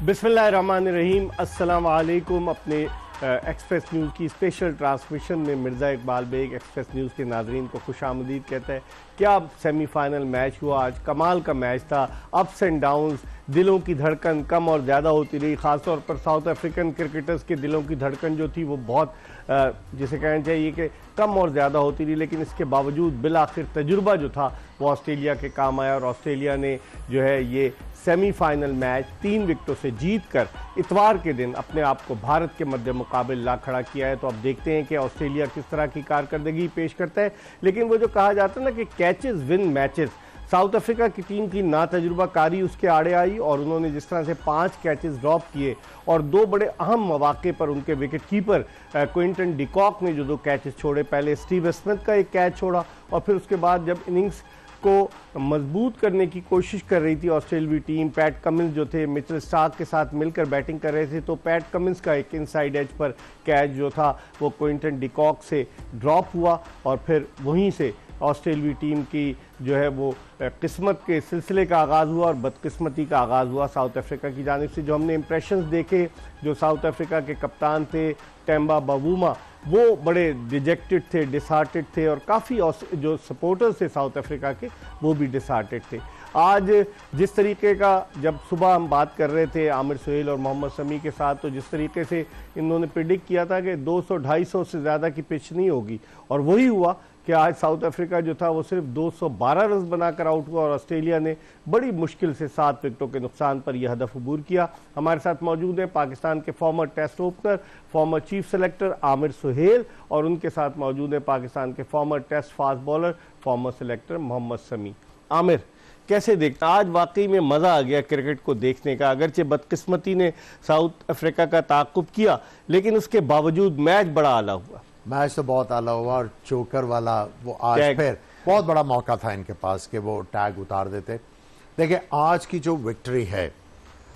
बिस्मिल्लाहिर्रहमानिर्रहीम। अस्सलाम वालेकुम। अपने एक्सप्रेस न्यूज़ की स्पेशल ट्रांसमिशन में मिर्ज़ा इकबाल बेग एक्सप्रेस न्यूज़ के नाजरीन को खुशामदीद कहता है। क्या सेमीफाइनल मैच हुआ आज, कमाल का मैच था। अप्स एंड डाउन्स, दिलों की धड़कन कम और ज़्यादा होती रही। ख़ासतौर पर साउथ अफ्रीकन क्रिकेटर्स के दिलों की धड़कन जो थी वो बहुत जिसे कहना चाहिए कि कम और ज़्यादा होती रही, लेकिन इसके बावजूद बिल आखिर तजुर्बा जो था वो ऑस्ट्रेलिया के काम आया और ऑस्ट्रेलिया ने जो है ये सेमीफाइनल मैच 3 विकेटों से जीतकर इतवार के दिन अपने आप को भारत के मध्य मुकाबले ला खड़ा किया है। तो अब देखते हैं कि ऑस्ट्रेलिया किस तरह की कारकर्दगी पेश करता है। लेकिन वो जो कहा जाता है ना कि catches win matches, south Africa की टीम की ना तजुर्बाकारी उसके आड़े आई और उन्होंने जिस तरह से 5 कैचेस ड्रॉप किए और 2 बड़े अहम मौके पर उनके विकेट कीपर क्विंटन डिकॉक ने जो 2 कैचेस छोड़े, पहले स्टीव स्मिथ का एक कैच छोड़ा और फिर उसके बाद जब इनिंग्स को मजबूत करने की कोशिश कर रही थी ऑस्ट्रेलियाई टीम, पैट कमिंस जो थे मिचेल स्टार्क के साथ मिलकर बैटिंग कर रहे थे, तो पैट कमिंस का एक इनसाइड एज पर कैच जो था वो क्विंटन डिकॉक से ड्रॉप हुआ और फिर वहीं से ऑस्ट्रेलियाई टीम की जो है वो किस्मत के सिलसिले का आगाज़ हुआ और बदकिस्मती का आगाज़ हुआ साउथ अफ्रीका की जानिब से। जो हमने इंप्रेशंस देखे, जो साउथ अफ्रीका के कप्तान थे टेम्बा बावूमा, वो बड़े डिजेक्टेड थे, डिसहार्टेड थे और काफ़ी जो सपोर्टर्स थे साउथ अफ्रीका के वो भी डिसहार्टेड थे। आज जिस तरीके का, जब सुबह हम बात कर रहे थे आमिर सुहेल और मोहम्मद शमी के साथ, तो जिस तरीके से इन्होंने प्रिडिक्ट किया था कि 200-250 से ज़्यादा की पिच नहीं होगी और वही हुआ कि आज साउथ अफ्रीका जो था वो सिर्फ 212 रन बनाकर आउट हुआ और ऑस्ट्रेलिया ने बड़ी मुश्किल से 7 विकेटों के नुकसान पर यह हदफ अबूर किया। हमारे साथ मौजूद हैं पाकिस्तान के former test opener, former chief selector Aamir Sohail और उनके साथ मौजूद हैं पाकिस्तान के former test fast bowler, former selector Mohammad Shami. Aamir, कैसे देखता, आज वाकई में मज़ा आ गया क्रिकेट को देखने का। अगरचे बदकिस्मती ने साउथ अफ्रीका का ताक़ुब किया लेकिन उसके बावजूद मैच बड़ा आला हुआ। मैच तो बहुत आला हुआ और चोकर वाला वो आज फिर बहुत बड़ा मौका था इनके पास कि वो टैग उतार देते। देखिए आज की जो विक्ट्री है,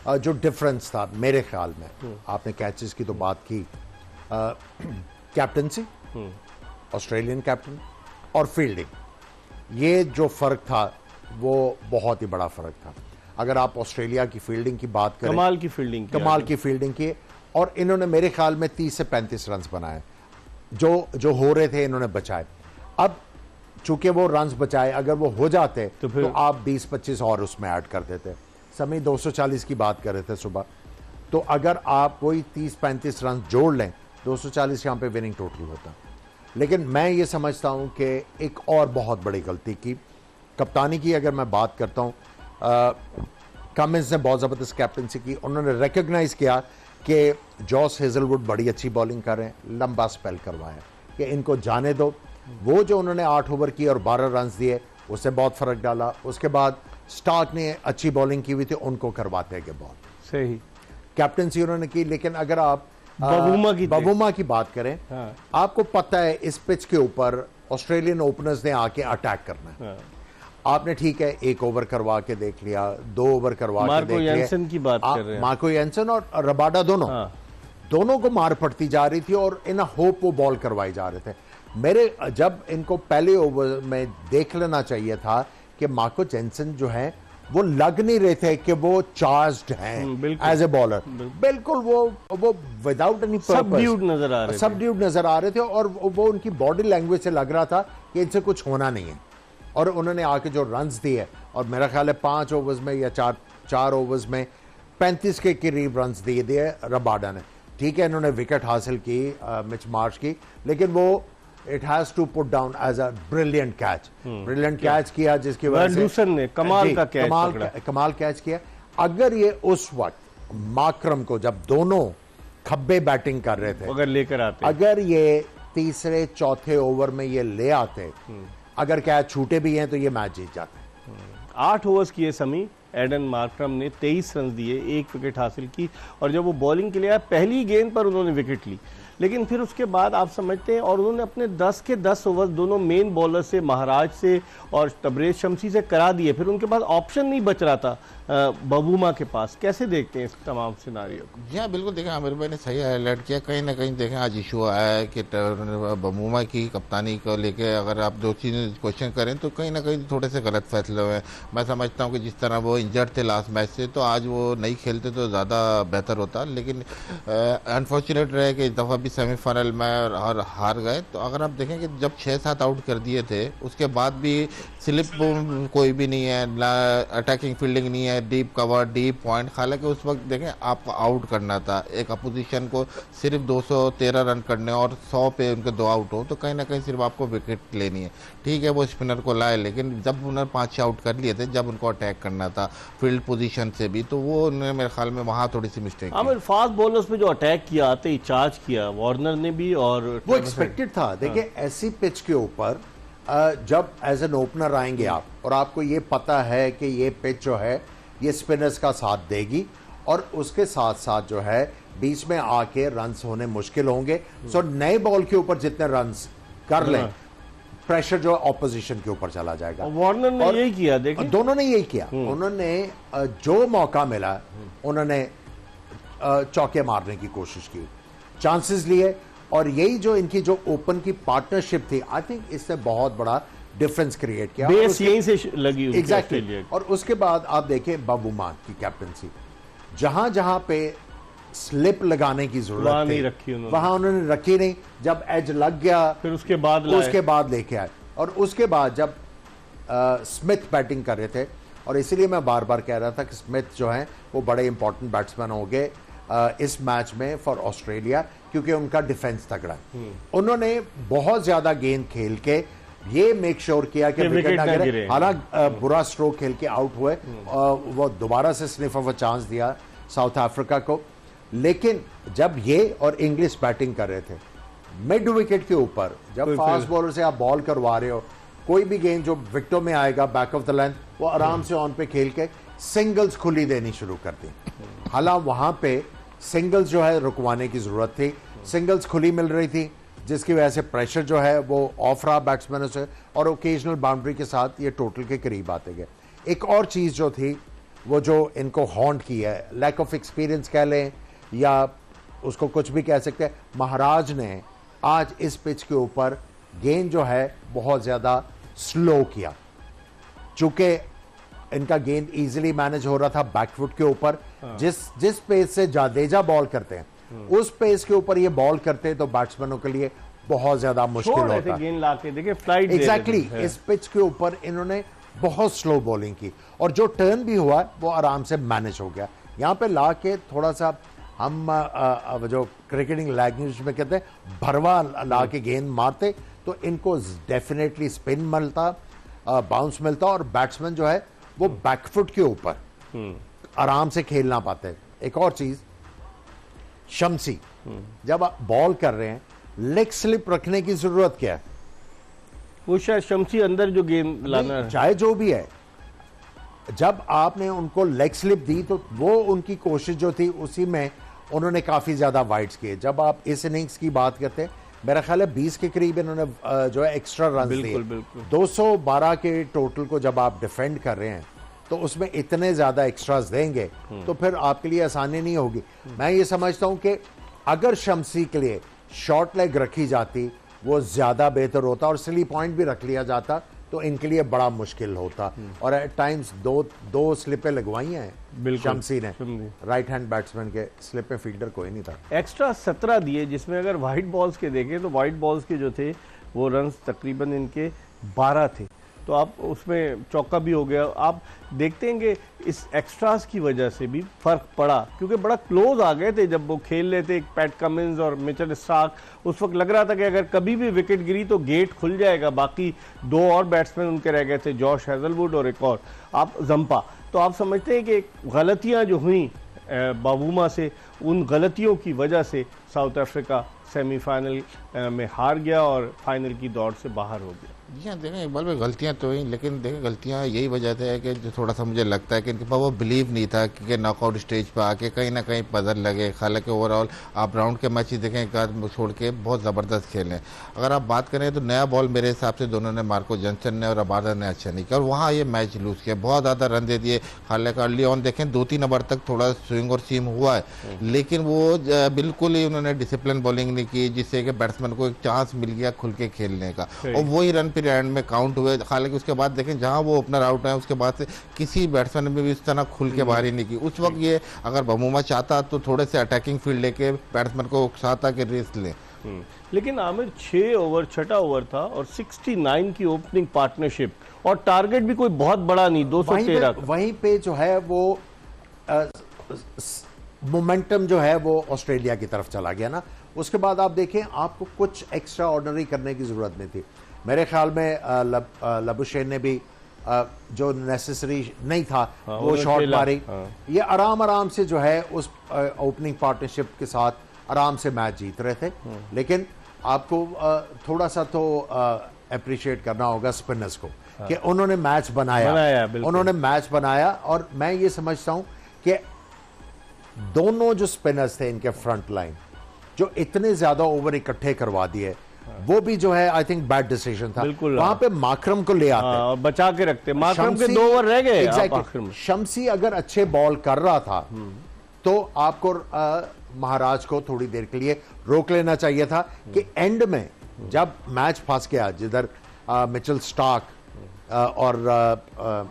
जो डिफरेंस था मेरे ख्याल में, आपने कैचेस की तो बात की, कैप्टनसी, ऑस्ट्रेलियन कैप्टन और फील्डिंग, ये जो फर्क था वो बहुत ही बड़ा फर्क था। अगर आप ऑस्ट्रेलिया की फील्डिंग की बात करें, कमाल की फील्डिंग की और इन्होंने मेरे ख्याल में 30 से 35 रन बनाए, जो हो रहे थे इन्होंने बचाए। अब चूंकि वो रन्स बचाए, अगर वो हो जाते तो आप 20-25 और उसमें ऐड कर देते। समी 240 की बात कर रहे थे सुबह, तो अगर आप वही 30-35 रन जोड़ लें, 240 यहां पे विनिंग टोटल होता। लेकिन मैं ये समझता हूं कि एक और बहुत बड़ी गलती की कप्तानी की। अगर मैं बात करता हूं, कमिंस ने बहुत जबरदस्त कैप्टनसी की। उन्होंने रिकॉग्नाइज किया कि जॉस हेजलवुड बड़ी अच्छी बॉलिंग कर रहे हैं, लंबा स्पेल करवाया कि इनको जाने दो। वो जो उन्होंने 8 ओवर की और 12 रन दिए, उससे बहुत फर्क डाला। उसके बाद स्टार्क ने अच्छी बॉलिंग की हुई थी, उनको करवाते गए बॉल, सही कैप्टनसी उन्होंने की। लेकिन अगर आप बवूमा की बात करें, हाँ। आपको पता है इस पिच के ऊपर ऑस्ट्रेलियन ओपनर्स ने आके अटैक करना है। हाँ। आपने ठीक है 1 ओवर करवा के देख लिया, 2 ओवर करवा के देख लिया। मार्को की बात कर रहे हैं, मार्को यानसन और रबाडा दोनों को मार पड़ती जा रही थी और इन होप वो बॉल करवाए जा रहे थे। जब इनको पहले ओवर में देख लेना चाहिए था कि मार्को यानसन जो है वो लग नहीं रहे थे कि वो चार्ज्ड हैं एज ए बॉलर, बिल्कुल वो विदाउट एनी सबड्यूड नजर आ रहे थे और वो उनकी बॉडी लैंग्वेज से लग रहा था कि इनसे कुछ होना नहीं है। और उन्होंने आके जो रन्स दिए, और मेरा ख्याल है 5 ओवर्स में या 4 ओवर्स में 35 के करीब रन्स दिए रबाडा ने। ठीक है इन्होंने विकेट हासिल की मिच मार्श की, लेकिन वो it has to put down as a brilliant catch किया, जिसकी वजह से ने कमाल कैच किया। अगर ये उस वक्त माकरम को, जब दोनों खब्बे बैटिंग कर रहे थे, अगर ये तीसरे चौथे ओवर में ये ले आते, अगर कैच छूटे भी हैं तो ये मैच जीत जाते। 8 ओवर्स किए समी, एडन मार्करम ने 23 रन दिए, 1 विकेट हासिल की और जब वो बॉलिंग के लिए आया पहली गेंद पर उन्होंने विकेट ली। लेकिन फिर उसके बाद आप समझते हैं, और उन्होंने अपने 10 के 10 ओवर्स दोनों मेन बॉलर से, महाराज से और तबरेज शमसी से करा दिए। फिर उनके पास ऑप्शन नहीं बच रहा था बबूमा के पास, कैसे देखते हैं इस तमाम सिनारियो को? जी हाँ, बिल्कुल देखें, आमिर भाई ने सही हाईलाइट किया। कहीं ना कहीं देखें आज इशू आया है कि बबूमा की कप्तानी को लेके अगर आप दो चीज़ क्वेश्चन करें तो कहीं ना कहीं थोड़े से गलत फैसले हुए हैं। मैं समझता हूँ कि जिस तरह वो इंजर्ड थे लास्ट मैच से, तो आज वो नहीं खेलते तो ज़्यादा बेहतर होता, लेकिन अनफॉर्चुनेट रहे कि इस दफ़ा भी सेमीफाइनल में और हार गए। तो अगर आप देखें कि जब 6-7 आउट कर दिए थे उसके बाद भी स्लिप कोई भी नहीं है, अटैकिंग फील्डिंग नहीं है, डीप कवर, डीप पॉइंट। हालांकि उस वक्त देखें आपको आउट करना था एक अपोजिशन को, सिर्फ 213 रन करने और 100 पे उनके 2 आउट हो, तो कहीं ना कहीं सिर्फ आपको विकेट लेनी है। ठीक है वो स्पिनर को लाए, लेकिन जब उन्होंने 5-6 आउट कर लिए थे, जब उनको अटैक करना था फील्ड पोजीशन से भी, तो वो उन्होंने मेरे ख्याल में वहाँ थोड़ी सी मिस्टेक की। फास्ट बॉलर्स पे जो अटैक किया, आते ही चार्ज किया वार्नर ने भी, और वो एक्सपेक्टेड था। देखिए ऐसी पिच के ऊपर जब एज एन ओपनर आएंगे आप, और आपको ये पता है कि ये पिच जो है ये स्पिनर्स का साथ देगी, और उसके साथ साथ जो है बीच में आके रन्स होने मुश्किल होंगे। सो नए बॉल के ऊपर जितने रन्स कर लें, प्रेशर जो ऑपोजिशन के ऊपर चला जाएगा। वार्नर ने यही किया, देखिए दोनों ने यही किया। उन्होंने जो मौका मिला उन्होंने चौके मारने की कोशिश की, चांसेस लिए, और यही जो इनकी जो ओपन की पार्टनरशिप थी, आई थिंक इससे बहुत बड़ा डिफरेंस क्रिएट किया। बेस यहीं से लगी हुई एग्जैक्टली। और उसके बाद आप देखें बबूमा की कैप्टनसी, जहां जहां पे स्लिप लगाने की जरूरत थी वहां उन्होंने रखी नहीं। जब एज लग गया फिर उसके बाद लेके आए, और उसके बाद जब स्मिथ बैटिंग कर रहे थे, और इसीलिए मैं बार बार कह रहा था कि स्मिथ जो है वो बड़े इंपॉर्टेंट बैट्समैन हो गए इस मैच में फॉर ऑस्ट्रेलिया, क्योंकि उनका डिफेंस तगड़ा है। उन्होंने बहुत ज्यादा गेंद खेल के ये मेक श्योर किया कि विकेट ना गिरे। हालांकि बुरा स्ट्रोक खेल के आउट हुए, वो दोबारा से स्निफ ऑफ अ चांस दिया साउथ अफ्रीका को, लेकिन जब ये और इंग्लिश बैटिंग कर रहे थे मिड विकेट के ऊपर, जब फास्ट बॉलर से आप बॉल करवा रहे हो, कोई भी गेंद जो विकेटों में आएगा बैक ऑफ द लेंथ, वो आराम से ऑन पे खेल के सिंगल्स खुली देनी शुरू कर दी। हालांकि वहां पे सिंगल्स जो है रुकवाने की जरूरत थी, सिंगल्स खुली मिल रही थी, जिसकी वजह से प्रेशर जो है वो ऑफ रहा बैट्समैनों से, और ओकेजनल बाउंड्री के साथ ये टोटल के करीब आते गए। एक और चीज़ जो थी वो जो इनको हॉन्ट की है, लैक ऑफ एक्सपीरियंस कह लें या उसको कुछ भी कह सकते हैं, महाराज ने आज इस पिच के ऊपर गेंद जो है बहुत ज़्यादा स्लो किया। चूंकि इनका गेंद इजीली मैनेज हो रहा था बैकफुट के ऊपर, जिस पेस से जाडेजा बॉल करते हैं उस पेस के ऊपर ये बॉल करते तो बैट्समैनों के लिए बहुत ज्यादा मुश्किल होता है। गेंद लाके देखिए फ्लाइट एग्जैक्टली इस पिच के ऊपर इन्होंने बहुत स्लो बॉलिंग की, और जो टर्न भी हुआ वो आराम से मैनेज हो गया। यहाँ पे ला के थोड़ा सा हम जो क्रिकेटिंग लैंग्वेज में कहते हैं भरवा ला के गेंद मारते तो इनको डेफिनेटली स्पिन मिलता, बाउंस मिलता, और बैट्समैन जो है वो बैकफुट के ऊपर आराम से खेलना पाते। एक और चीज, शम्सी जब आप बॉल कर रहे हैं लेग स्लिप रखने की जरूरत क्या है? वो शायद शम्सी अंदर जो गेंद लाना है, चाहे जो भी है, जब आपने उनको लेग स्लिप दी तो वो उनकी कोशिश जो थी उसी में उन्होंने काफी ज्यादा वाइड्स किए। जब आप इस इनिंग्स की बात करते हैं, मेरा ख्याल है 20 के करीब इन्होंने जो है एक्स्ट्रा रन दिए। 212 के टोटल को जब आप डिफेंड कर रहे हैं तो उसमें इतने ज्यादा एक्स्ट्रास देंगे तो फिर आपके लिए आसानी नहीं होगी। मैं ये समझता हूं कि अगर शम्सी के लिए शॉर्ट लेग रखी जाती वो ज्यादा बेहतर होता, और स्लीप पॉइंट भी रख लिया जाता तो इनके लिए बड़ा मुश्किल होता। और एट टाइम्स दो स्लिपें लगवाई हैं शम्सी ने, राइट हैंड बैट्समैन के स्लिप पे फील्डर कोई नहीं था। एक्स्ट्रा 17 दिए, जिसमें अगर वाइट बॉल्स के देखें तो वाइट बॉल्स के जो थे वो रन तकरीबन इनके 12 थे, तो आप उसमें चौका भी हो गया। आप देखते हैं कि इस एक्स्ट्रास की वजह से भी फर्क पड़ा, क्योंकि बड़ा क्लोज आ गए थे जब वो खेल रहे थे, पैट कमिंस और मिचेल स्टार्क। उस वक्त लग रहा था कि अगर कभी भी विकेट गिरी तो गेट खुल जाएगा। बाकी 2 और बैट्समैन उनके रह गए थे, जॉश हेजलवुड और एक और आप जंपा। तो आप समझते हैं कि गलतियां जो हुई बबूमा से, उन गलतियों की वजह से साउथ अफ्रीका सेमीफाइनल में हार गया और फाइनल की दौड़ से बाहर हो गया। जी हाँ, देखें इकबाल भाई गलतियाँ तो हुई, लेकिन देखें गलतियाँ यही वजह से है कि जो थोड़ा सा मुझे लगता है कि इनके पास वो बिलीव नहीं था कि नॉकआउट स्टेज पर आके कहीं ना कहीं पजल लगे। हालांकि ओवरऑल आप राउंड के मैच ही देखें, एक आध छोड़ के बहुत ज़बरदस्त खेले। अगर आप बात करें तो नया बॉल मेरे हिसाब से दोनों ने, मार्को जॉनसन ने और रबाडा ने अच्छा नहीं किया और वहाँ ये मैच लूज़ किया, बहुत ज़्यादा रन दे दिए। हालांकि अर्ली ऑन देखें 2-3 ओवर तक थोड़ा स्विंग और सीम हुआ है, लेकिन वो बिल्कुल ही उन्होंने डिसिप्लिन बॉलिंग नहीं की, जिससे कि बैट्समैन को एक चांस मिल गया खुल के खेलने का और वही रन फिर एंड में काउंट हुए। हालांकि उसके बाद देखें जहां वो ओपनर आउट है उसके बाद से किसी बैट्समैन ने भी इस तरह खुल के बारी नहीं की। उस वक्त ये अगर बमूमा चाहता तो थोड़े से अटैकिंग फील्ड लेके बैट्समैन को उकसाता कि रेस लें। लेकिन आमिर 6 ओवर, छठा ओवर था और 69 की ओपनिंग पार्टनरशिप और टारगेट भी कोई बहुत बड़ा नहीं, 213 का। वहीं पे जो है वो मोमेंटम जो है वो ऑस्ट्रेलिया की तरफ चला गया ना। उसके बाद आप देखें आपको कुछ एक्स्ट्रा ऑर्डिनरी करने की जरूरत नहीं थी। मेरे ख्याल में लबुशेन ने भी जो नेसेसरी नहीं था वो शॉट मारी। ये आराम से जो है उस ओपनिंग पार्टनरशिप के साथ आराम से मैच जीत रहे थे। लेकिन आपको थोड़ा सा तो अप्रिशिएट करना होगा स्पिनर्स को कि उन्होंने मैच बनाया, उन्होंने मैच बनाया। और मैं ये समझता हूं कि दोनों जो स्पिनर्स थे इनके फ्रंट लाइन जो इतने ज्यादा ओवर इकट्ठे करवा दिए, वो भी जो है आई थिंक बैड डिसीजन था। वहां पे माकरम को ले आते और बचा के रखते, माकरम के 2 ओवर रह गए। एग्जैक्टली, शम्सी अगर अच्छे बॉल कर रहा था तो आपको महाराज को थोड़ी देर के लिए रोक लेना चाहिए था कि एंड में जब मैच फंस गया, जिधर मिचेल स्टार्क और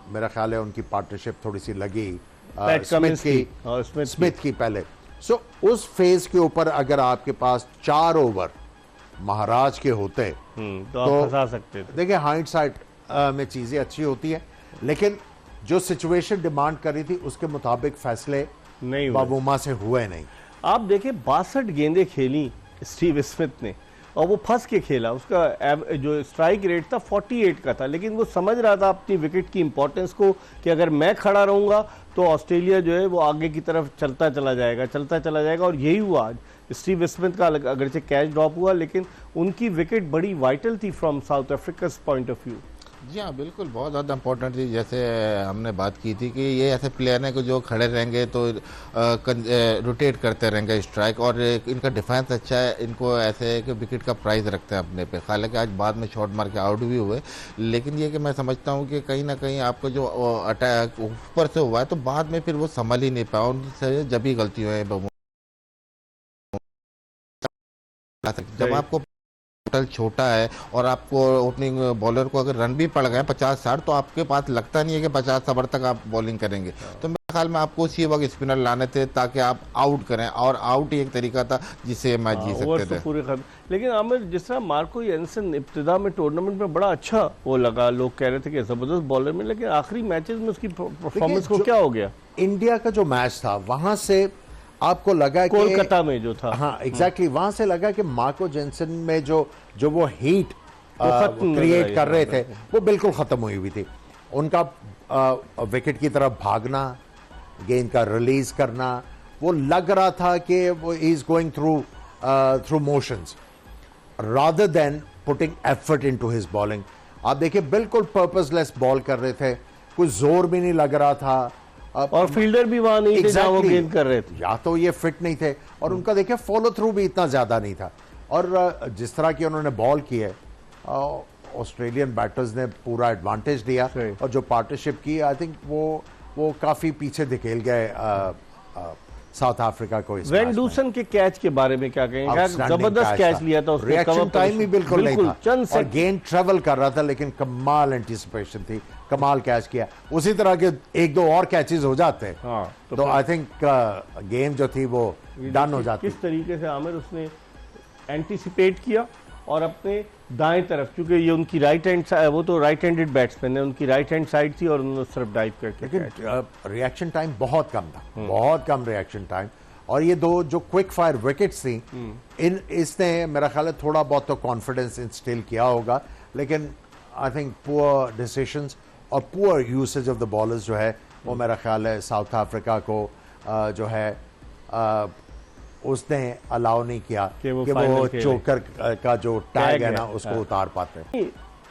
मेरा ख्याल है उनकी पार्टनरशिप थोड़ी सी लगी स्मिथ की पहले। सो उस फेज के ऊपर अगर आपके पास 4 ओवर महाराज के होते तो आप फंसा सकते थे। देखिए हाइंडसाइट में चीजें अच्छी होती है, लेकिन जो सिचुएशन डिमांड कर रही थी उसके मुताबिक फैसले नहीं बाबूमा से हुए नहीं। आप देखें 62 गेंदें खेली स्टीव स्मिथ ने और वो फंस के खेला। उसका जो स्ट्राइक रेट था 48 का था, लेकिन वो समझ रहा था अपनी विकेट की इंपॉर्टेंस को कि अगर मैं खड़ा रहूंगा तो ऑस्ट्रेलिया जो है वो आगे की तरफ चलता चला जाएगा और यही हुआ आज। स्टीव स्मिथ का अगरचे कैच ड्रॉप हुआ, लेकिन उनकी विकेट बड़ी वाइटल थी from South Africa point of view. जी हाँ, बिल्कुल बहुत ज़्यादा इंपॉर्टेंट थी। जैसे हमने बात की थी कि ये ऐसे प्लेयर हैं कि जो खड़े रहेंगे तो रोटेट करते रहेंगे स्ट्राइक, और इनका डिफेंस अच्छा है, इनको ऐसे कि विकेट का प्राइस रखते हैं अपने पे। हालांकि आज बाद में शॉट मार के आउट भी हुए, लेकिन ये कि मैं समझता हूँ कि कहीं ना कहीं आपको जो अटैक ऊपर से हुआ है तो बाद में फिर वो संभल ही नहीं पाया, उनसे जब ही गलती हुई है। जब आपको टोटल छोटा है और आपको ओपनिंग बॉलर को अगर रन भी पड़ गए 50-60 तो आपके पास लगता नहीं है कि 50 ओवर तक आप बॉलिंग करेंगे। तो मेरे ख्याल में आपको उसी वक्त स्पिनर लाने थे ताकि आप आउट करें, और आउट ही एक तरीका था जिससे मैच जीत सकते थे। पूरे खत्म। लेकिन आमिर जिस तरह मार्को जेनसन इब्तिदा में टूर्नामेंट में बड़ा अच्छा वो लगा, लोग कह रहे थे कि जबरदस्त बॉलर में, लेकिन आखिरी मैचेस में उसकी परफॉर्मेंस को क्या हो गया? इंडिया का जो मैच था वहां से आपको लगा कि कोलकाता में जो था, हाँ एग्जैक्टली, वहां से लगा कि मार्को जेनसन में जो वो हीट क्रिएट कर रहे थे वो बिल्कुल खत्म हुई हुई थी। उनका विकेट की तरफ भागना, गेंद का रिलीज करना, वो लग रहा था कि वो is going through motions rather than putting effort into his bowling. आप देखिए बिल्कुल पर्पसलेस बॉल कर रहे थे, कोई जोर भी नहीं लग रहा था और फील्डर भी वहां नहीं थे जहां वो गेंद कर रहे थे, या तो ये फिट नहीं थे और उनका देखिए फॉलो थ्रू भी इतना ज्यादा नहीं था। और जिस तरह की उन्होंने बॉल की है, ऑस्ट्रेलियन बैटर्स ने पूरा एडवांटेज लिया और जो पार्टनरशिप की आई थिंक वो काफी पीछे धकेल गए साउथ अफ्रीका को। वेन डूसन के कैच के बारे में क्या कहेंगे? जबरदस्त कैच लिया था उसने, रिएक्शन टाइम भी बिल्कुल नहीं था चंद और गेंद ट्रेवल कर रहा था, लेकिन कमाल एंटीसिपेशन थी, कमाल कैच किया। उसी तरह के 1-2 और कैचेस हो जाते हैं तो आई थिंक गेम जो थी वो डन हो जाती। किस तरीके से आमिर उसने एंटीसिपेट किया और अपने दाएं तरफ, क्योंकि ये उनकी राइट हैंड, वो तो राइट हैंडेड बैट्समैन है, उनकी राइट हैंड साइड थी और उन्होंने सिर्फ डाइव करके। लेकिन रिएक्शन टाइम बहुत कम था, बहुत कम रिएक्शन टाइम। और ये दो जो क्विक फायर विकेट्स थी, इसने मेरा ख्याल है थोड़ा बहुत तो कॉन्फिडेंस इंस्टिल किया होगा, लेकिन आई थिंक पुअर डिसीजंस और poor usage of the bowlers जो है वो मेरा ख्याल है साउथ अफ्रीका को जो है उसने अलाउ नहीं किया कि वो चोकर का जो टैग है ना उसको उतार पाते हैं।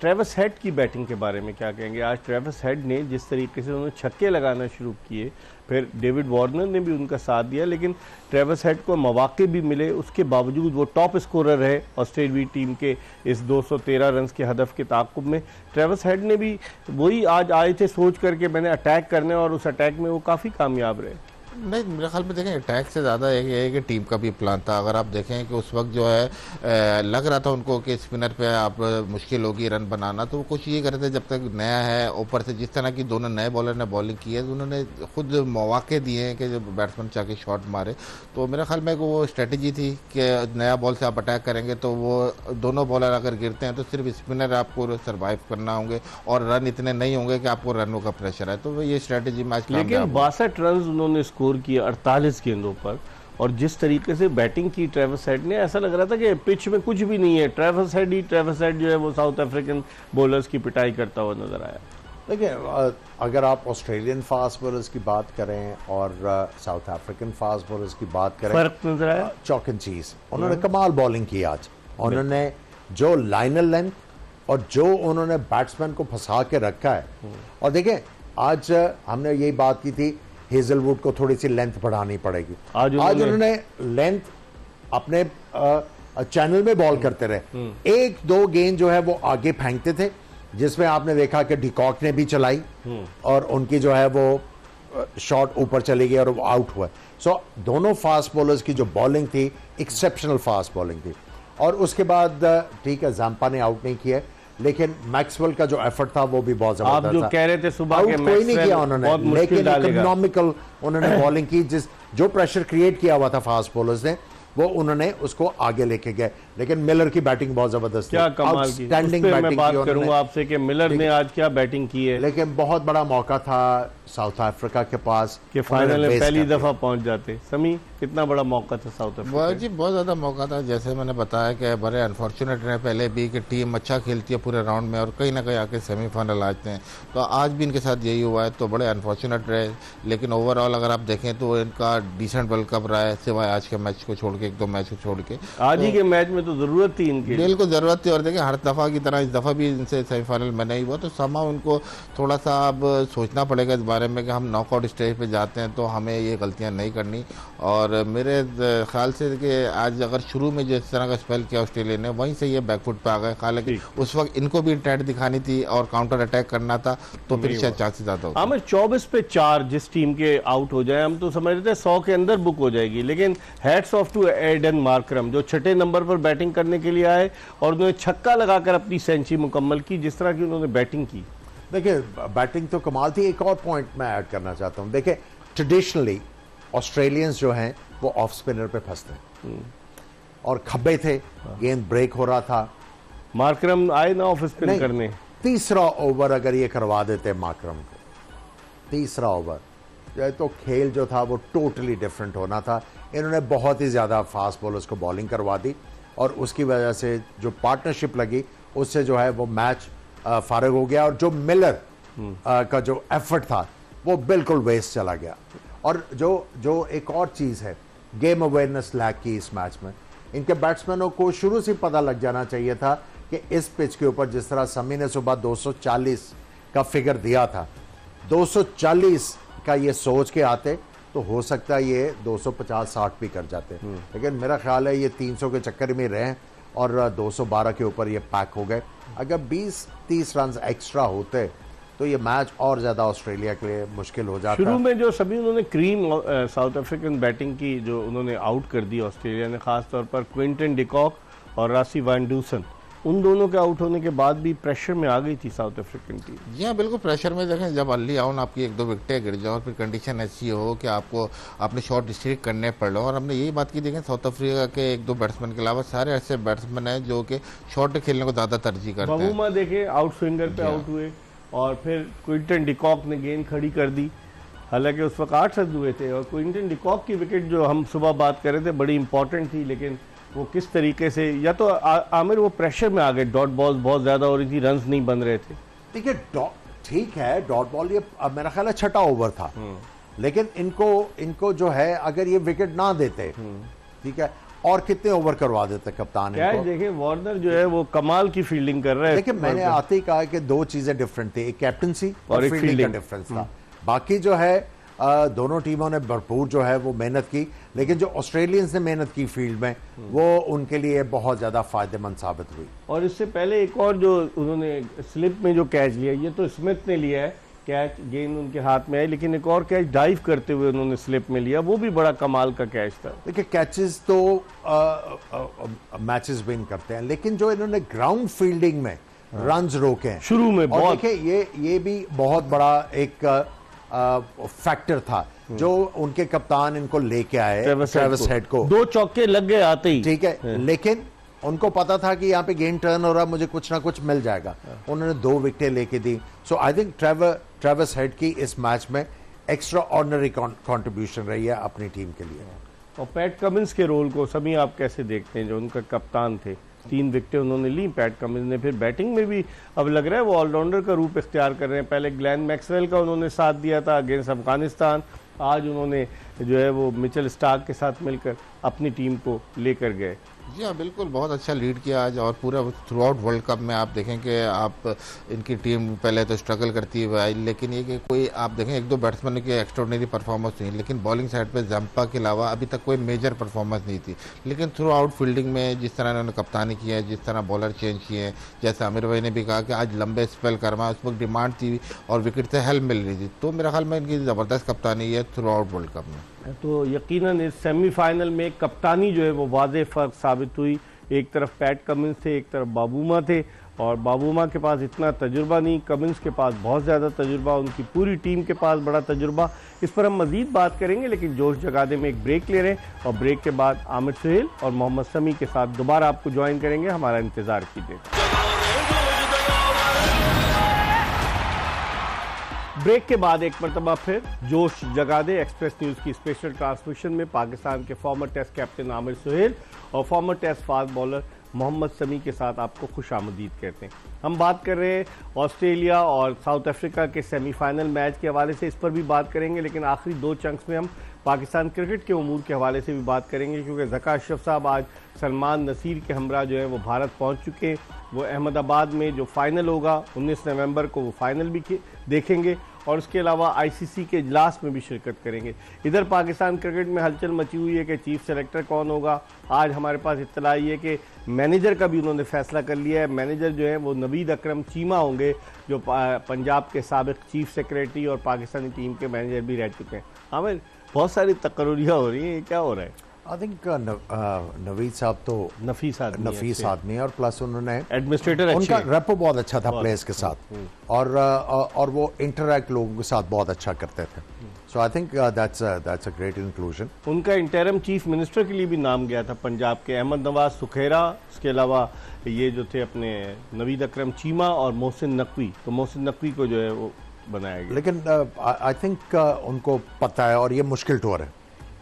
ट्रेविस हेड की बैटिंग के बारे में क्या कहेंगे? आज ट्रेविस हेड ने जिस तरीके से उन्होंने छक्के लगाना शुरू किए, फिर डेविड वार्नर ने भी उनका साथ दिया, लेकिन ट्रेविस हेड को मौके भी मिले, उसके बावजूद वो टॉप स्कोरर रहे ऑस्ट्रेलियाई टीम के इस 213 रन के हदफ के ताक़ुब में। ट्रेविस हेड ने भी वही आज आए थे सोच करके मैंने अटैक करने, और उस अटैक में वो काफ़ी कामयाब रहे। नहीं, मेरे ख्याल में देखें अटैक से ज़्यादा एक ये है कि टीम का भी प्लान था। अगर आप देखें कि उस वक्त जो है लग रहा था उनको कि स्पिनर पे आप मुश्किल होगी रन बनाना, तो वो कोशिश ये कर रहे थे जब तक नया है, ऊपर से जिस तरह की दोनों नए बॉलर ने बॉलिंग की है तो उन्होंने खुद मौके दिए हैं कि जब बैट्समैन चाहे शॉट मारे। तो मेरे ख्याल में वो स्ट्रेटजी थी कि नया बॉल से आप अटैक करेंगे तो वो दोनों बॉलर अगर गिरते हैं तो सिर्फ स्पिनर आपको सर्वाइव करना होंगे और रन इतने नहीं होंगे कि आपको रनों का प्रेशर है। तो ये स्ट्रेटजी मैच, लेकिन 62 रन उन्होंने स्कोर किए 48 गेंदों पर, और जिस तरीके से बैटिंग की ट्रेविस हेड ने, ऐसा लग रहा था कि पिच में कुछ भी नहीं है, ट्रेविस हेड जो है वो साउथ अफ्रीकन बॉलर्स की पिटाई करता हुआ नजर आया। देखिए, अगर आप ऑस्ट्रेलियन फास्ट बॉलर्स की बात करें और साउथ अफ्रीकन फास्ट बॉलर्स की बात करें, फर्क नजर आया। चॉक एंड चीज, उन्होंने कमाल बॉलिंग की आज। उन्होंने जो लाइनर लेंथ और जो उन्होंने बैट्समैन को फंसा के रखा है, और देखें आज हमने यही बात की थी हेजलवुड को थोड़ी सी लेंथ बढ़ानी पड़ेगी। आज उन्होंने लेंथ अपने चैनल में बॉल करते रहे। एक दो गेंद जो है वो आगे फेंकते थे, जिसमें आपने देखा कि डिकॉक ने भी चलाई और उनकी जो है वो शॉट ऊपर चली गई और वो आउट हुआ। सो दोनों फास्ट बॉलर्स की जो बॉलिंग थी एक्सेप्शनल फास्ट बॉलिंग थी। और उसके बाद ठीक है, जाम्पा ने आउट नहीं किया, लेकिन मैक्सवेल का जो एफर्ट था वो भी बहुत जबरदस्त था। आप जो कह रहे थे सुबह के कोई नहीं किया उन्होंने, लेकिन इकोनॉमिकल उन्होंने बॉलिंग की। जो प्रेशर क्रिएट किया हुआ था फास्ट बॉलर्स ने, वो उन्होंने उसको आगे लेके गए। लेकिन मिलर की बैटिंग बहुत जबरदस्त, क्या कमाल की। Standing batting. मैं बात करूंगा आपसे कि मिलर ने आज क्या बैटिंग की है, लेकिन बहुत बड़ा मौका था साउथ अफ्रीका के पास कि फाइनल में पहली दफा पहुंच जाते। समी, कितना बड़ा मौका था साउथ अफ्रीका जी, बहुत ज़्यादा मौका था। जैसे मैंने बताया कि बड़े अनफॉर्चुनेट रहे पहले भी कि टीम अच्छा खेलती है पूरे राउंड में और कहीं ना कहीं आके सेमीफाइनल आते हैं, तो आज भी इनके साथ यही हुआ है। तो बड़े अनफॉर्चुनेट रहे, लेकिन ओवरऑल अगर आप देखें तो इनका डिसेंट वर्ल्ड कप रहा है, सिवाय आज के मैच को छोड़ के, एक दो मैच को छोड़ के। आज ही के मैच में तो जरूरत थी इनकी, बिल्कुल जरूरत थी। और देखिए हर दफ़ा की तरह इस दफ़ा भी इनसे सेमीफाइनल में नहीं हुआ, तो समा उनको थोड़ा सा अब सोचना पड़ेगा इस बारे में कि हम नॉकआउट स्टेज पे जाते हैं तो हमें ये गलतियां नहीं करनी। और मेरे ख्याल से कि आज अगर शुरू में जिस तरह का स्पेल किया ऑस्ट्रेलिया ने, वहीं से ये बैकफुट पे आ गए। हालांकि उस वक्त इनको भी टैट दिखानी थी और काउंटर अटैक करना था, तो फिर शायद चांसेस ज़्यादा होते। हमें 24 पे 4 जिस टीम के आउट हो जाए, हम तो समझ रहे थे 100 के अंदर बुक हो जाएगी, लेकिन hats off to Aiden Markram जो 6ठे नंबर पर बैटिंग करने के लिए आए और उन्होंने छक्का लगाकर अपनी सेंचुरी मुकम्मल की, जिस तरह की उन्होंने बैटिंग की। देखिए, बैटिंग तो कमाल थी। एक और पॉइंट मैं ऐड करना चाहता हूं। देखिए, ट्रेडिशनली ऑस्ट्रेलियंस जो हैं वो ऑफ स्पिनर पे फंसते हैं और खब्बे थे, गेंद ब्रेक हो रहा था। मार्करम आए ना ऑफ स्पिन करने। तीसरा ओवर अगर ये करवा देते मार्करम को, तीसरा ओवर, तो खेल जो था वो टोटली डिफरेंट होना था। इन्होंने बहुत ही ज़्यादा फास्ट बॉलर्स को बॉलिंग करवा दी और उसकी वजह से जो पार्टनरशिप लगी उससे जो है वो मैच फारिग हो गया। और जो मिलर का जो एफर्ट था वो बिल्कुल वेस्ट चला गया। और जो एक और चीज़ है, गेम अवेयरनेस लैक की इस मैच में। इनके बैट्समैनों को शुरू से पता लग जाना चाहिए था कि इस पिच के ऊपर जिस तरह समी ने सुबह 240 का फिगर दिया था, 240 का ये सोच के आते तो हो सकता है ये 250-60 भी कर जाते। लेकिन मेरा ख्याल है ये 300 के चक्कर में रहे और 212 के ऊपर ये पैक हो गए। अगर 20-30 रन एक्स्ट्रा होते तो ये मैच और ज़्यादा ऑस्ट्रेलिया के लिए मुश्किल हो जाता। शुरू में जो सभी उन्होंने क्रीम साउथ अफ्रीकन बैटिंग की, जो उन्होंने आउट कर दी ऑस्ट्रेलिया ने, खास तौर पर क्विंटन डिकॉक और रासी वैन डूसन, उन दोनों के आउट होने के बाद भी प्रेशर में आ गई थी साउथ अफ्रीकन टीम। जी हाँ, बिल्कुल प्रेशर में। देखें, जब अर्ली आउन आपकी एक दो विकेटें गिर जाओ, फिर कंडीशन ऐसी हो कि आपको अपने शॉट डिस्ट्रिक्ट करने पड़ लो। और हमने यही बात की, देखें साउथ अफ्रीका के एक दो बैट्समैन के अलावा सारे ऐसे बैट्समैन हैं जो कि शॉट खेलने को ज़्यादा तरजीह करते हैं। बबूमा देखें आउट स्विंगर पे आउट हुए और फिर क्विंटन डिकॉक ने गेंद खड़ी कर दी। हालांकि उस वक्त 8 रन हुए थे और क्विंटन डिकॉक की विकेट जो हम सुबह बात कर रहे थे बड़ी इंपॉर्टेंट थी, लेकिन वो किस तरीके से, या तो आमिर वो प्रेशर में आ गए, डॉट बॉल्स बहुत ज्यादा हो रही थी, रन्स नहीं बन रहे थे। देखिए, ठीक है, डॉट बॉल ये मेरा ख्याल है 6ठा ओवर था, लेकिन इनको जो है अगर ये विकेट ना देते, ठीक है, और कितने ओवर करवा देते कप्तान इनको। देखिए वार्नर जो है वो कमाल की फील्डिंग कर रहा है। देखिए मैंने आते ही कहा कि दो चीजें डिफरेंट थी, एक कैप्टनसी और एक फील्डिंग का डिफरेंस था। बाकी जो है दोनों टीमों ने भरपूर जो है वो मेहनत की, लेकिन जो ऑस्ट्रेलियंस ने मेहनत की फील्ड में वो उनके लिए बहुत ज्यादा फायदेमंद साबित हुई। और इससे पहले एक और जो उन्होंने स्लिप में जो कैच लिया, ये तो स्मिथ ने लिया है कैच, गेंद उनके हाथ में आई, लेकिन एक और कैच डाइव करते हुए उन्होंने स्लिप में लिया, वो भी बड़ा कमाल का कैच था। देखिए कैचेस तो मैचेस विन करते हैं, लेकिन जो इन्होंने ग्राउंड फील्डिंग में रन्स रोके हैं शुरू में बहुत, देखिए ये भी बहुत बड़ा एक फैक्टर था जो उनके कप्तान इन्नको लेके आए ट्रेविस हेड को। 2 चौके लग गए आते ही, ठीक है, लेकिन उनको पता था कि यहाँ पे गेम टर्न हो रहा, मुझे कुछ ना कुछ मिल जाएगा। उन्होंने 2 विकेटें लेके दी। सो आई थिंक ट्रेविस हेड की इस मैच में एक्स्ट्रा ऑर्डिनरी कॉन्ट्रीब्यूशन रही है अपनी टीम के लिए। और पैट कमिंस के रोल को सभी आप कैसे देखते हैं, जो उनका कप्तान थे? 3 विकेटें उन्होंने ली पैट कमिंस ने, फिर बैटिंग में भी अब लग रहा है वो ऑलराउंडर का रूप इख्तियार कर रहे हैं। पहले ग्लेन मैक्सवेल का उन्होंने साथ दिया था अगेंस्ट अफगानिस्तान, आज उन्होंने जो है वो मिचेल स्टार्क के साथ मिलकर अपनी टीम को लेकर गए। जी हाँ बिल्कुल, बहुत अच्छा लीड किया आज। और पूरा थ्रू आउट वर्ल्ड कप में आप देखें कि आप इनकी टीम पहले तो स्ट्रगल करती है भाई, लेकिन ये कि कोई आप देखें 1-2 बैट्समैन की एक्स्ट्राऑर्डिनरी परफॉर्मेंस नहीं, लेकिन बॉलिंग साइड पे जंपा के अलावा अभी तक कोई मेजर परफॉर्मेंस नहीं थी। लेकिन थ्रू आउट फील्डिंग में जिस तरह इन्होंने कप्तानी की है, जिस तरह बॉलर चेंज किए हैं, जैसे आमिर भाई ने भी कहा कि आज लंबे स्पेल करवा, उस वक्त डिमांड थी और विकेट से हेल्प मिल रही थी, तो मेरे ख्याल में इनकी ज़बरदस्त कप्तानी है थ्रू आउट वर्ल्ड कप में। तो यकीनन इस सेमीफाइनल में कप्तानी जो है वो वाज़ेह फ़र्क साबित हुई। एक तरफ पैट कमिंस थे, एक तरफ बाबूमा थे, और बाबूमा के पास इतना तजुर्बा नहीं, कमिंस के पास बहुत ज़्यादा तजुर्बा, उनकी पूरी टीम के पास बड़ा तजुर्बा। इस पर हम मज़ीद बात करेंगे, लेकिन जोश जगाने में एक ब्रेक ले रहे हैं और ब्रेक के बाद आमिर सुहेल और मोहम्मद शमी के साथ दोबारा आपको ज्वाइन करेंगे। हमारा इंतज़ार कीजिए। ब्रेक के बाद एक मरतबा फिर जोश जगा दे एक्सप्रेस न्यूज़ की स्पेशल ट्रांसमिशन में पाकिस्तान के former test captain Aamir Sohail और former test fast bowler Mohammad Shami के साथ आपको खुशामदीद कहते हैं। हम बात कर रहे हैं ऑस्ट्रेलिया और साउथ अफ्रीका के सेमीफाइनल मैच के हवाले से, इस पर भी बात करेंगे, लेकिन आखिरी 2 चंक्स में हम पाकिस्तान क्रिकेट के उमूर के हवाले से भी बात करेंगे, क्योंकि ज़का अशरफ साहब आज सलमान नसीर के हमरा जो है वो भारत पहुंच चुके हैं। वो अहमदाबाद में जो फाइनल होगा 19 नवंबर को, वो फाइनल भी देखेंगे और उसके अलावा आईसीसी के इजलास में भी शिरकत करेंगे। इधर पाकिस्तान क्रिकेट में हलचल मची हुई है कि चीफ सेलेक्टर कौन होगा। आज हमारे पास इत्तला आई है कि मैनेजर का भी उन्होंने फैसला कर लिया है। मैनेजर जो है वो नवीद अकरम चीमा होंगे, जो पंजाब के साबिक चीफ सेक्रेटरी और पाकिस्तानी टीम के मैनेजर भी रह चुके हैं। हमें बहुत सारी तकरीरियाँ हो रही हैं, क्या हो रहा है? आई थिंक नवीद साहब तो नफीस आदमी है और प्लस उन्होंने एडमिनिस्ट्रेटर, उनका रेपो बहुत अच्छा था प्लेयर्स के साथ, और वो इंटरैक्ट लोगों के साथ बहुत अच्छा करते थे। So I think that's a great inclusion. उनका इंटरम चीफ मिनिस्टर के लिए भी नाम गया था पंजाब के, अहमद नवाज सुखेरा, उसके अलावा ये जो थे अपने नवीद अकरम चीमा और मोहसिन नकवी, तो मोहसिन नकवी को जो है वो बनाया गया। लेकिन आई थिंक उनको पता है, और ये मुश्किल टूर है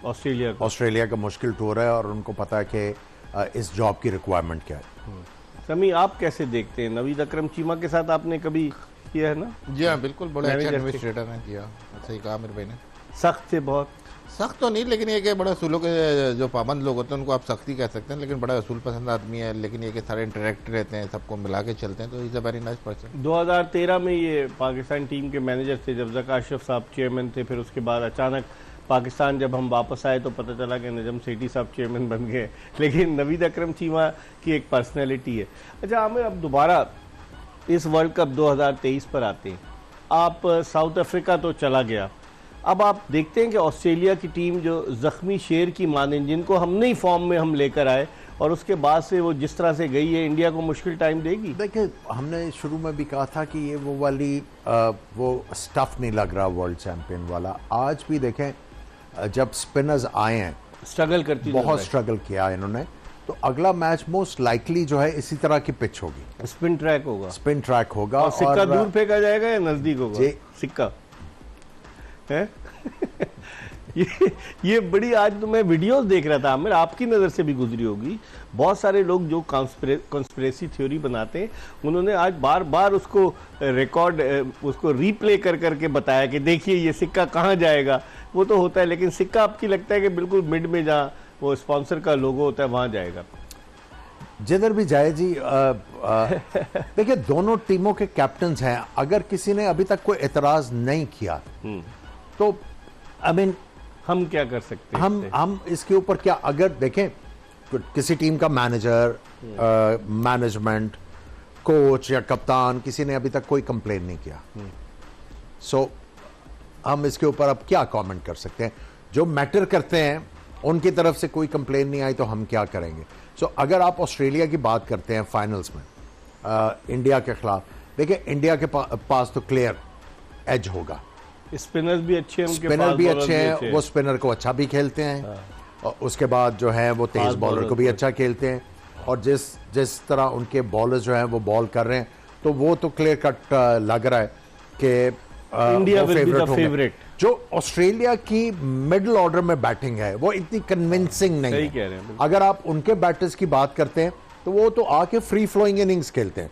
ऑस्ट्रेलिया का मुश्किल टूर है, और उनको पता है कि इस जॉब की रिक्वायरमेंट क्या है। समी, आप कैसे देखते हैं? नवीद अकरम चीमा के साथ आपने कभी किया है ना? जी हाँ बिल्कुल, बड़े अच्छे एडमिनिस्ट्रेटर हैं। जी हाँ, सही कहा मेरे भाई ने। सख्त से बहुत सख्त तो नहीं, लेकिन ये कि बड़ा असूलों के जो पाबंद लोग होते हैं उनको आप सख्ती कह सकते हैं, लेकिन बड़ा असूल पसंद आदमी है। लेकिन ये कि सारे इंटरेक्ट रहते हैं, सबको मिला के चलते हैं, तो is a very nice person. 2013 में ये पाकिस्तान टीम के मैनेजर थे जब ज़का अशरफ साहब चेयरमैन थे। फिर उसके बाद अचानक पाकिस्तान जब हम वापस आए तो पता चला कि नजम सेठी साहब चेयरमैन बन गए। लेकिन नवीद अकरम चीमा की एक पर्सनैलिटी है। अच्छा आमिर, अब दोबारा इस वर्ल्ड कप 2023 पर आते हैं। आप साउथ अफ्रीका तो चला गया, अब आप देखते हैं कि ऑस्ट्रेलिया की टीम जो ज़ख्मी शेर की मानें, जिनको हम नई फॉर्म में हम लेकर आए और उसके बाद से वो जिस तरह से गई है, इंडिया को मुश्किल टाइम देगी। देखिए, हमने शुरू में भी कहा था कि ये वो वाली वो स्टफ नहीं लग रहा वर्ल्ड चैंपियन वाला। आज भी देखें, जब स्पिनर्स आए हैं, स्ट्रगल करती, बहुत स्ट्रगल किया इन्होंने, तो अगला मैच मोस्ट लाइकली जो है इसी तरह की पिच होगी, स्पिन ट्रैक होगा और सिक्का दूर फेंका जाएगा या नजदीक होगा सिक्का है? ये बड़ी, आज तो मैं वीडियोस देख रहा था आमिर, आपकी नज़र से भी गुजरी होगी। बहुत सारे लोग जो कॉन्स्पिरेसी थ्योरी बनाते हैं, उन्होंने आज बार बार उसको रिकॉर्ड, उसको रीप्ले कर करके बताया कि देखिए ये सिक्का कहाँ जाएगा। वो तो होता है, लेकिन सिक्का आपकी लगता है कि बिल्कुल मिड में जहाँ वो स्पॉन्सर का लोगो होता है वहां जाएगा। जिधर भी जाए जी, देखिए दोनों टीमों के कैप्टन्स हैं, अगर किसी ने अभी तक कोई एतराज नहीं किया तो आई मीन हम क्या कर सकते हैं? हम इसके ऊपर क्या, अगर देखें किसी टीम का मैनेजर, मैनेजमेंट, कोच या कप्तान, किसी ने अभी तक कोई कंप्लेन नहीं किया, सो हम इसके ऊपर अब क्या कमेंट कर सकते हैं? जो मैटर करते हैं उनकी तरफ से कोई कंप्लेन नहीं आई तो हम क्या करेंगे? सो अगर आप ऑस्ट्रेलिया की बात करते हैं फाइनल्स में इंडिया के खिलाफ, देखिए इंडिया के पास तो क्लियर एज होगा, स्पिनर्स भी अच्छे हैं, स्पिनर भी अच्छे हैं, वो स्पिनर को अच्छा भी खेलते हैं और उसके बाद जो है वो तेज बॉलर को भी अच्छा खेलते हैं, और जिस तरह उनके बॉलर जो हैं वो बॉल कर रहे हैं तो वो तो क्लियर कट लग रहा है कि India will be the favourite. जो ऑस्ट्रेलिया की मिडिल ऑर्डर में बैटिंग है वो इतनी कन्विंसिंग नहीं है। कह रहे हैं, अगर आप उनके बैटर्स की बात करते हैं तो वो तो आके फ्री फ्लोइंग इनिंग्स खेलते हैं,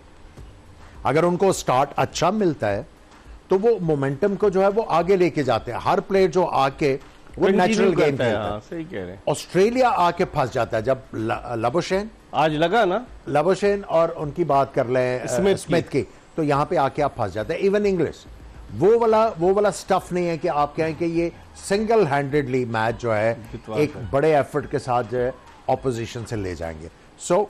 अगर उनको स्टार्ट अच्छा मिलता है तो वो मोमेंटम को जो है वो आगे लेके जाते हैं, हर प्लेयर जो आके वो नेचुरल गेम खेलता है। सही कह रहे हैं। ऑस्ट्रेलिया आके फंस जाता है, जब लबुशेन आज लगा ना, लबुशेन और उनकी बात कर लें स्मिथ की, तो यहां पे आके आप फंस जाते हैं। इवन इंग्लिश वो वाला स्टफ नहीं है कि आप कहें कि ये सिंगल हैंडेडली मैच जो है एक बड़े एफर्ट के साथ जो है ऑपोजिशन से ले जाएंगे। सो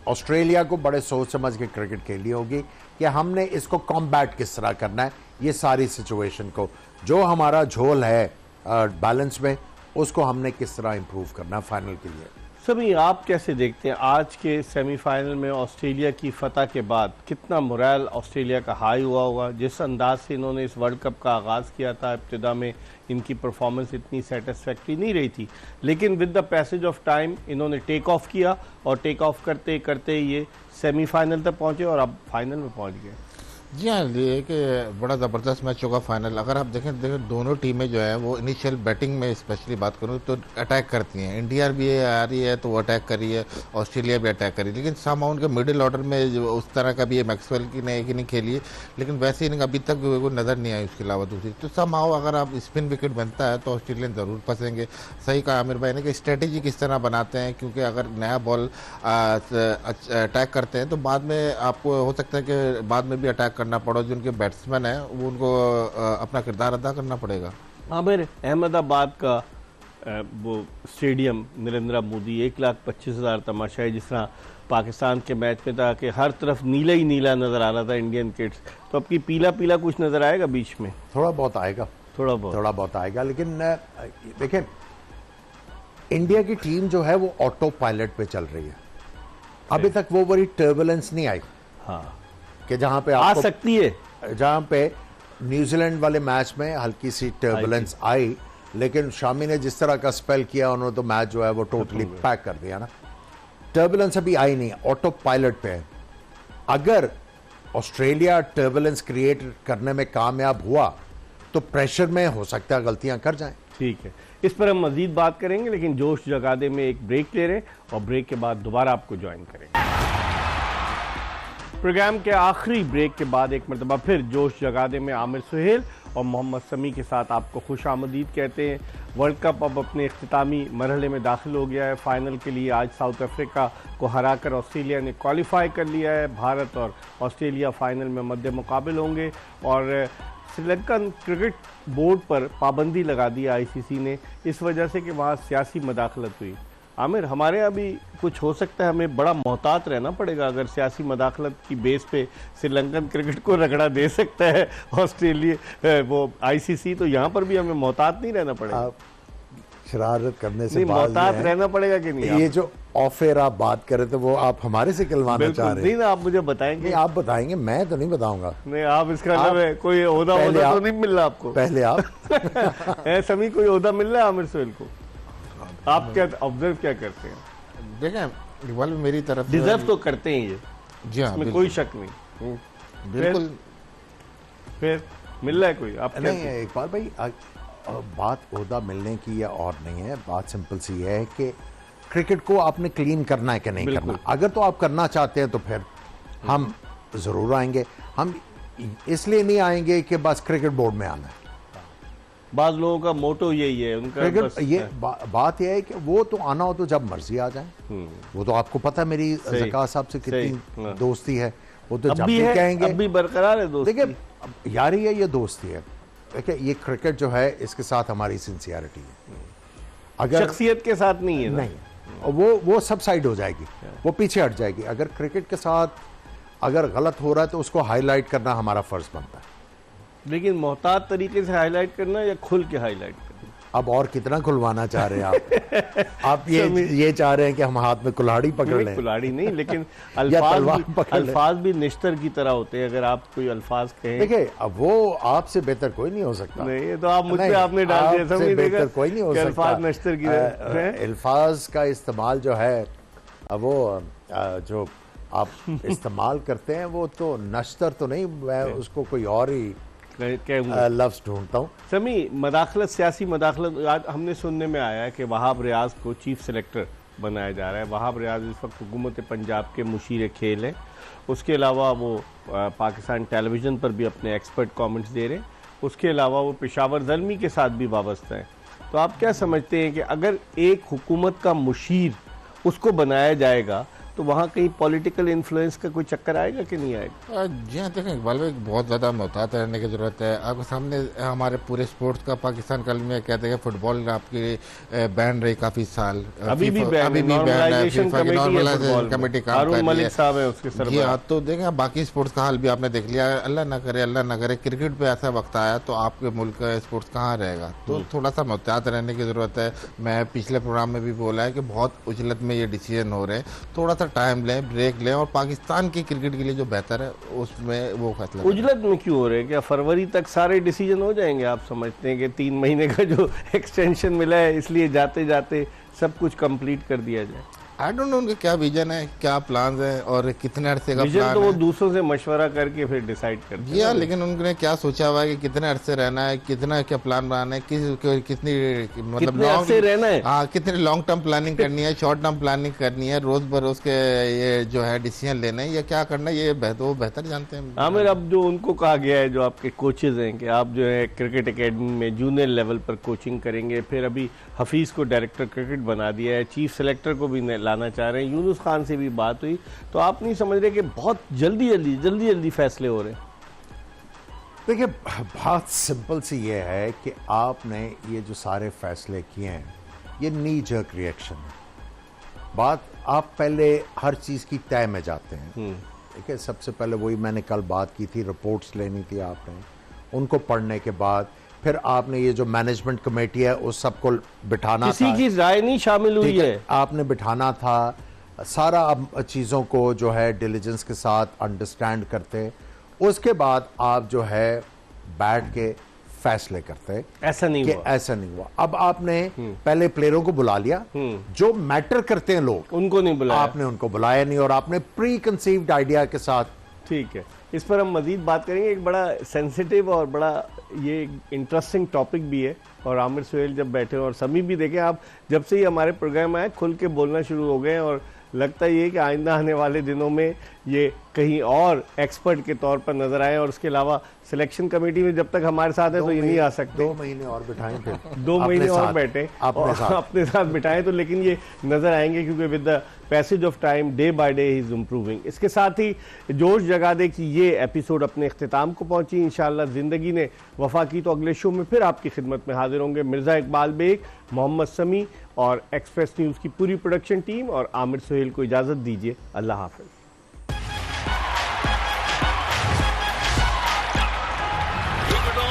ऑस्ट्रेलिया को बड़े सोच समझ के क्रिकेट खेलनी होगी कि हमने इसको कॉम्बैट किस तरह करना है, ये सारी सिचुएशन को, जो हमारा झोल है बैलेंस में, उसको हमने किस तरह इंप्रूव करना है फाइनल के लिए। सभी आप कैसे देखते हैं आज के सेमीफाइनल में ऑस्ट्रेलिया की फतह के बाद कितना मोरल ऑस्ट्रेलिया का हाई हुआ होगा? जिस अंदाज से इन्होंने इस वर्ल्ड कप का आगाज़ किया था, इब्तिदा में इनकी परफॉर्मेंस इतनी सेटिस्फैक्ट्री नहीं रही थी, लेकिन with the passage of time इन्होंने टेक ऑफ किया और टेक ऑफ करते करते ये सेमीफाइनल तक पहुंचे और अब फाइनल में पहुंच गए। जी हाँ, ये कि बड़ा ज़बरदस्त मैच होगा फाइनल। अगर आप देखें दोनों टीमें जो हैं वो इनिशियल बैटिंग में स्पेशली बात करूँ तो अटैक करती हैं। इंडिया भी आ रही है तो वो अटैक कर रही है, ऑस्ट्रेलिया भी अटैक कर रही है, लेकिन समहाउ उनके मिडिल ऑर्डर में जो उस तरह का भी है, मैक्सवेल की नहीं खेली है, लेकिन वैसे इनिंग अभी तक वो नज़र नहीं आई उसके अलावा दूसरी। तो समहाउ अगर आप स्पिन विकेट बनता है तो ऑस्ट्रेलियन ज़रूर फंसेंगे। सही कहा आमिर भाई ने कि स्ट्रेटेजी किस तरह बनाते हैं, क्योंकि अगर नया बॉल अटैक करते हैं तो बाद में आपको हो सकता है कि बाद में भी अटैक करना पड़ो, जो उनके बैट्समैन है वो उनको अपना किरदार अदा करना पड़ेगा। आमिर, अहमदाबाद का वो स्टेडियम नरेंद्र मोदी 1,25,000 तमाशाई जिस तरह पाकिस्तान के मैच में था कि हर तरफ नीला ही नीला नजर आ रहा था इंडियन किड्स, तो अब की पीला पीला कुछ नजर आएगा बीच में? थोड़ा बहुत आएगा, थोड़ा बहुत आएगा, लेकिन देखें इंडिया की टीम जो है वो ऑटो पायलट पे चल रही है। अभी तक वो बड़ी टर्बुलेंस नहीं आई, हाँ, कि जहां पे आ सकती है, जहां पे न्यूजीलैंड वाले मैच में हल्की सी टर्बुलेंस आई, लेकिन शामी ने जिस तरह का स्पेल किया उन्होंने तो मैच जो है वो टोटली पैक कर दिया ना। टर्बुलेंस अभी आई नहीं, ऑटो पायलट पे है। अगर ऑस्ट्रेलिया टर्बुलेंस क्रिएट करने में कामयाब हुआ तो प्रेशर में हो सकता है गलतियां कर जाएं। ठीक है, इस पर हम मजीद बात करेंगे, लेकिन जोश जगादे में एक ब्रेक ले रहे हैं और ब्रेक के बाद दोबारा आपको ज्वाइन करेंगे। प्रोग्राम के आखिरी ब्रेक के बाद एक मरतबा फिर जोश जगादे में आमिर सुहेल और मोहम्मद समी के साथ आपको खुश आमदीद कहते हैं। वर्ल्ड कप अब अपने इख्तितामी मरहले में दाखिल हो गया है। फाइनल के लिए आज साउथ अफ्रीका को हराकर ऑस्ट्रेलिया ने क्वालिफाई कर लिया है। भारत और ऑस्ट्रेलिया फाइनल में मद्दे मुकाबिल होंगे और श्रीलंकन क्रिकेट बोर्ड पर पाबंदी लगा दी आईसीसी ने, इस वजह से कि वहाँ सियासी मदाखलत हुई। आमिर, हमारे यहाँ भी कुछ हो सकता है, हमें बड़ा मोहतात रहना पड़ेगा अगर सियासी मदाखलत की बेस पे श्रीलंकन क्रिकेट को रगड़ा दे सकता है ऑस्ट्रेलिया वो आईसीसी, तो यहाँ पर भी हमें मोहतात नहीं रहना पड़ेगा। शरारत करने से मोहतात रहना पड़ेगा कि नहीं? ये जो ऑफ एयर आप बात कर रहे थे वो आप हमारे से कहलवाना चाह रहे हैं? नहीं ना, आप मुझे बताएंगे। नहीं, आप बताएंगे, मैं तो नहीं बताऊंगा। नहीं, आप इसका मतलब है कोई ओहदा तो नहीं मिल रहा आपको? पहले आप सभी कोई ओहदा मिल रहा है आमिर सुहेल को? आप क्या ऑब्जर्व क्या करते हैं? देखें, इकबाल मेरी तरफ डिजर्व तो करते हैं ये, जी हाँ, इसमें कोई शक नहीं। बिल्कुल। फिर मिल रहा है कोई? आप नहीं इकबाल भाई, बात ओहदा मिलने की या और नहीं है, बात सिंपल सी है कि क्रिकेट को आपने क्लीन करना है कि नहीं करना। अगर तो आप करना चाहते हैं तो फिर हम जरूर आएंगे। हम इसलिए नहीं आएंगे कि बस क्रिकेट बोर्ड में आना है, बाज लोगों का मोटो यही है उनका, लेकिन बस ये बात यह है कि वो तो आना हो तो जब मर्जी आ जाए। वो तो आपको पता है मेरी ज़का साहब से कितनी दोस्ती है, वो तो जब भी कहेंगे। अब भी बरकरार है दोस्ती। देखिए यारी है, ये दोस्ती है। देखिए ये क्रिकेट जो है इसके साथ हमारी सिंसियरिटी है, अगर शख्सियत के साथ नहीं है ना? नहीं, वो सब साइड हो जाएगी, वो पीछे हट जाएगी। अगर क्रिकेट के साथ अगर गलत हो रहा है तो उसको हाईलाइट करना हमारा फर्ज बनता है। लेकिन मोहतात तरीके से हाईलाइट करना या खुल के हाईलाइट करना? अब और कितना खुलवाना चाह रहे हैं आप ये चाह रहे हैं कि हम हाथ में कुल्हाड़ी पकड़ लें? कुल्हाड़ी नहीं, लेकिन अल्फाज भी निश्तर की तरह होते हैं। अगर आप कोई अल्फाज कहें, देखिए अब वो आपसे बेहतर कोई नहीं हो सकता। नहीं, ये तो आप मुझ पे आपने डाल दिया, समझ बेहतर कोई नहीं हो सकता। अल्फाज निश्तर की अल्फाज का इस्तेमाल जो है वो जो आप इस्तेमाल करते हैं वो तो नश्तर तो नहीं, मैं उसको कोई और ही लफ्ज़ ढूंढता हूँ। समी, मदाखलत, सियासी मदाखलत, आज हमने सुनने में आया है कि वहाब रियाज को चीफ सेलेक्टर बनाया जा रहा है। वहाब रियाज इस वक्त हुकूमत पंजाब के मुशीर खेल हैं। उसके अलावा वो पाकिस्तान टेलीविज़न पर भी अपने एक्सपर्ट कमेंट्स दे रहे हैं। उसके अलावा वो पेशावर ज़ल्मी के साथ भी वाबस्ता है। तो आप क्या समझते हैं कि अगर एक हुकूमत का मुशीर उसको बनाया जाएगा तो वहाँ कहीं पॉलिटिकल इन्फ्लुएंस का कोई चक्कर आएगा कि नहीं आएगा? जी हाँ, देखें इकबाल भाई, बहुत ज़्यादा मोहतात रहने की ज़रूरत है। आपके सामने हमारे पूरे स्पोर्ट्स का पाकिस्तान कल में कहते हैं फुटबॉल आपकी बैन रही काफ़ी साल, अभी भी बैन है, नॉर्मलाइजेशन कमेटी काम कर रही है। जी हाँ, तो देखें बाकी स्पोर्ट्स का हाल भी आपने देख लिया। अल्लाह ना करे क्रिकेट पे ऐसा वक्त आया तो आपके मुल्क का स्पोर्ट्स कहाँ रहेगा? तो थोड़ा सा मोहतात रहने की ज़रूरत है। मैं पिछले प्रोग्राम में भी बोला है कि बहुत उजलत में ये डिसीजन हो रहे हैं, थोड़ा सा टाइम लें, ब्रेक लें और पाकिस्तान की क्रिकेट के लिए जो बेहतर है उसमें वो फैसला। उजलत में क्यों हो रहे हैं? क्या फरवरी तक सारे डिसीजन हो जाएंगे? आप समझते हैं कि 3 महीने का जो एक्सटेंशन मिला है इसलिए जाते जाते सब कुछ कंप्लीट कर दिया जाए? आई डोंट नो उनके क्या विजन है, क्या प्लान है और कितने अरसे का विजन प्लान तो है। वो दूसरों से मशवरा करके फिर डिसाइड करते हैं। जी हाँ, लेकिन उन्होंने क्या सोचा हुआ है कि कितने अरसे रहना है, कितना क्या प्लान बनाना है, कितनी मतलब अरसे रहना है, हाँ, कितनी लॉन्ग टर्म प्लानिंग करनी है, शॉर्ट टर्म प्लानिंग करनी है, रोज बरोज के ये जो है डिसीजन लेना है या क्या करना है, ये वो बेहतर जानते हैं। आमिर, अब जो उनको कहा गया है, जो आपके कोचेज हैं, कि आप जो है क्रिकेट एकेडमी में जूनियर लेवल पर कोचिंग करेंगे, फिर अभी हफीज़ को डायरेक्टर क्रिकेट बना दिया है, चीफ सेलेक्टर को भी लाना चाह रहे हैं, यूनुस खान से भी बात हुई। तो आप नहीं समझ रहे कि बहुत जल्दी फैसले हो रहे हैं? देखिए बात सिंपल सी ये है कि आपने ये जो सारे फैसले किए हैं ये नी जर्क रिएक्शन है। बात आप पहले हर चीज़ की तय में जाते हैं। ठीक है, सबसे पहले वही मैंने कल बात की थी, रिपोर्ट्स लेनी थी आपने, उनको पढ़ने के बाद फिर आपने ये जो मैनेजमेंट कमेटी है उस सबको बिठाना था, किसी की राय नहीं शामिल हुई है, आपने बिठाना था सारा अब चीज़ों को जो है डिलीजेंस के साथ अंडरस्टैंड करते, उसके बाद आप जो है बैठ के फैसले करते। ऐसा नहीं हुआ। ऐसा नहीं हुआ। अब आपने पहले प्लेयरों को बुला लिया, जो मैटर करते हैं लोग उनको नहीं बुलाया, आपने उनको बुलाया नहीं और आपने प्री कंसीव्ड आइडिया के साथ। ठीक है, इस पर हम मजीद बात करेंगे। एक बड़ा सेंसिटिव और बड़ा ये इंटरेस्टिंग टॉपिक भी है और आमिर सुहेल जब बैठे और समी भी देखें, आप जब से ही हमारे प्रोग्राम आए खुल के बोलना शुरू हो गए और लगता ही है कि आइंदा आने वाले दिनों में ये कहीं और एक्सपर्ट के तौर पर नजर आए। और उसके अलावा सिलेक्शन कमेटी में जब तक हमारे साथ है तो ये नहीं आ सकते। 2 महीने और बिठाएं, फिर 2 महीने और बैठे अपने साथ बिठाएं तो लेकिन ये नजर आएंगे, क्योंकि with the passage of time day by day he is improving. इसके साथ ही जोश जगा दे कि ये एपिसोड अपने इख्तिताम को पहुंची। इंशाअल्लाह जिंदगी ने वफा की तो अगले शो में फिर आपकी खिदमत में हाजिर होंगे। मिर्ज़ा इकबाल बेग, मोहम्मद समी और एक्सप्रेस न्यूज़ की पूरी प्रोडक्शन टीम और आमिर सुहेल को इजाज़त दीजिए। अल्लाह हाफ़िज़। Look at all,